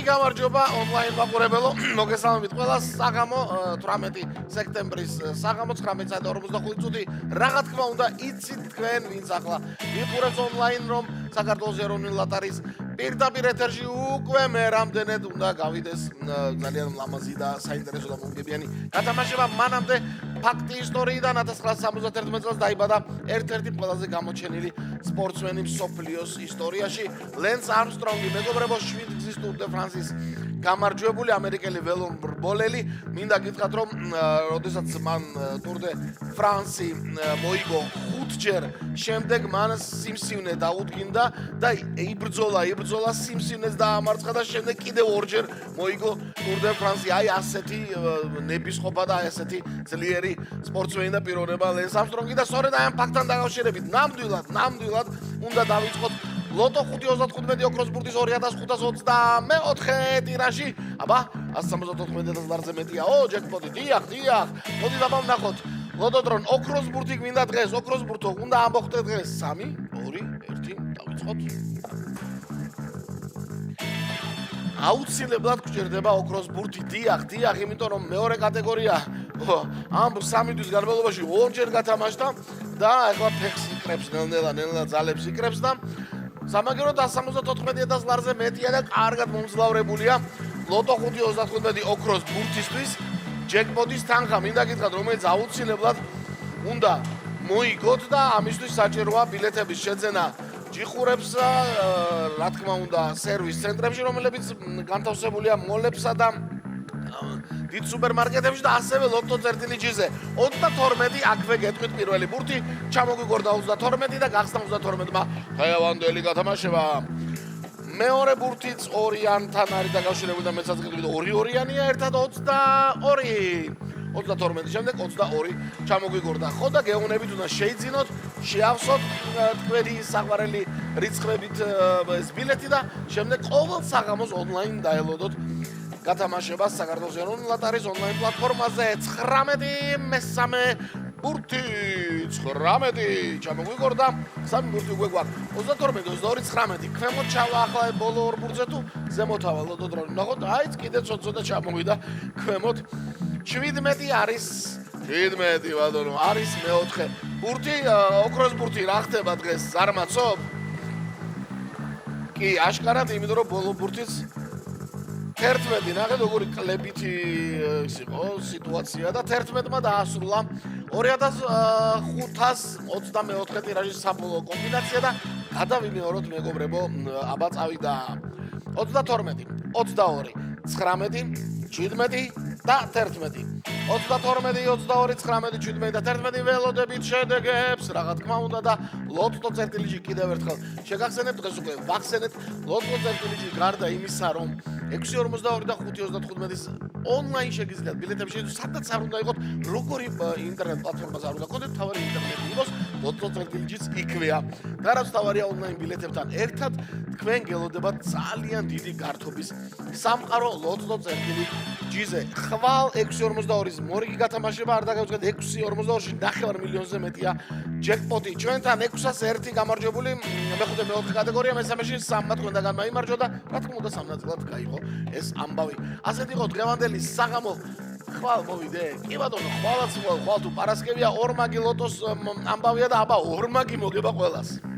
გამარჯობა ონლაინ მაყურებელო, მოგესალმებით ყველას. საღამო 18 სექტემბრის საღამო 19:45 რა თქმა უნდა, იცით თქვენ ვინც ახლა მიყურებს ონლაინ რომ საქართველოს ეროვნული ლატარის პირდაპირ ეთერში უკვე მე რამდენად უნდა გავიდეს ძალიან ლამაზი და საინტერესო და მომგებიანი გათამაშება. მანამდე ფაქტი ისტორიიდან 1971 წელს დაიბადა ერთ-ერთი ყველაზე გამოჩენილი სპორტსმენი მსოფლიოს ისტორიაში, ლენს არმსტრონგი. მეგობრებო, 7 გზის ტურ დე ფრანსის გამარჯვებული ამერიკელი ველომბრბოლელი. მინდა გითხრათ რომ როდესაც მან ტურ დე ფრანსი მოიგო 5 ჯერ, შემდეგ მან სიმსივნე დაუდგინდა და იბრძოლა სიმსივნეს დაამარცხა და შემდეგ კიდევ 2 ჯერ მოიგო ტურ დე ფრანსი. აი ასეთი ნებისყოფა და ასეთი ძლიერი სპორტსმენი და პიროვნება ლენს არმსტრონგი და სწორედ აი ამ ფაქტთან დაკავშირებით ნამდვილად უნდა დავიწყოთ ლოტო 5.35 ოქროს ბურთის 2524 ტირაჟი. აბა 174 ლარზე მეტია. ჯეკპოტი, დიახ. მოდი დავვნახოთ. ლოტოდრონ ოქროს ბურთი გვინდა დღეს, ოქროს ბურთო უნდა ამოხდეთ დღეს 3, 2, 1 დავიწყოთ. აუცილებლად გვჭირდება ოქროს ბურთი, დიახ, იმიტომ რომ მეორე კატეგორია ამ 3 თვის განმავლობაში 2 ჯერ გათამაშდა და ახლა ფეხს იკრებს, ნელ-ნელა ძალებს იკრებს და სამაგეროდ 174,000 ლარზე მეტია და კარგად მომძლავრებულია ლოტო 5.35 ოქროს ბურთისთვის ჯეკპოტის თანხა. მინდა გითხრათ, რომელიც აუცილებლად უნდა მოიგოთ და ამისთვის საჭიროა ბილეთების შეძენა ჯიხურებს, რა თქმა უნდა, სერვის ცენტრებში, რომლებიც განთავსებულია მოლებსა და დიდ სუპერმარკეტებში და ასევე ლოტო წერტილი ჯიზე 32 აქვე გეტყვით პირველი ბურთი ჩამოგვიგორდა 32 და გახსნა 32-მა ხევანდელი გათამაშება. მეორე ბურთიც ორიანთან არის დაკავშირებული და მეცაც გეტყვით 2-2-იანია ერთად 22 შემდეგ 22 ჩამოგვიგორდა. ხო და გეუნებით უნდა შეიძინოთ, შეავსოთ თქვენი საყვარელი რიცხვებით ეს ბილეთი და შემდეგ ყოველ საღამოს ონლაინ დაელოდოთ გათამაშებას საქართველოს ეროვნული ლატარის ონლაინ პლატფორმაზე. 19 მესამე ბურთი 19 ჩამოგვიგორდა, 3 ბურთი უკვე გვაქვს 32 22 19 ქვემოთ ჩავა ახლა ბოლო 2 ბურთზე თუ ზემოთ ავალ ლოტოდრონი ნახოთ, აი კიდე ცოტა ჩამოვიდა ქვემოთ 17 არის 17 ვადონო არის მეოთხე ბურთი. ოქროს ბურთი რა ხდება დღეს ზარმაცობ? კი აშკარად, იმიტომ რომ ბოლო ბურთიც 11 ნახეთ როგორი კლებითი ის იყო სიტუაცია და 11-მა დაასრულა 2524 ტირაჟის საბოლოო კომბინაცია და გადავიმეოროთ მეგობრებო, აბა წავიდა 32 22 19 17 და 11 22 22 19 17 და 11 ველოდებით შედეგებს რა თქმა უნდა და ლოტო წერტილიჯი კიდევ ერთხელ შეგახსენებთ, დღეს უკვე ვახსენეთ ლოტო წერტილიჯი გარდა იმისა რომ 6.42 და 5.35-ის ონლაინ შეგიძლიათ ბილეთები შეიძინოთ, სადაც არ უნდა იყოთ, როგორი ინტერნეტ პლატფორმაზე არ უნდა გქონდეთ, თავარი ინტერნეტი იყოს, ლოტო წერტილიჯიც იქვეა. და რაც თავარია ონლაინ ბილეთებთან ერთად თქვენ გელოდებათ ძალიან დიდი გართობის სამყარო ლოტო წერტილი ჯიზე. ხვალ 6.42-ის მორიგი გათამაშება არ დაგავიწყეთ, 6.42-ში 9 მილიონზე მეტია ჯეკპოტი. ჩვენთან 601 გამარჯვებული, მეხუთე მეოთხე კატეგორია, მესამეში 3 თქვენ და გამაიმარჯვა და რა თქმა უნდა 3 ნაწილად გაიღო ეს ამბავი. ასეთ იყო დღევანდელი საღამო. ხვალ მოვიდე. კი ბატონო, ხვალ თუ პარასკევია ორმაგი ლოტოს ამბავია და აბა ორმაგი მოგება ყველას.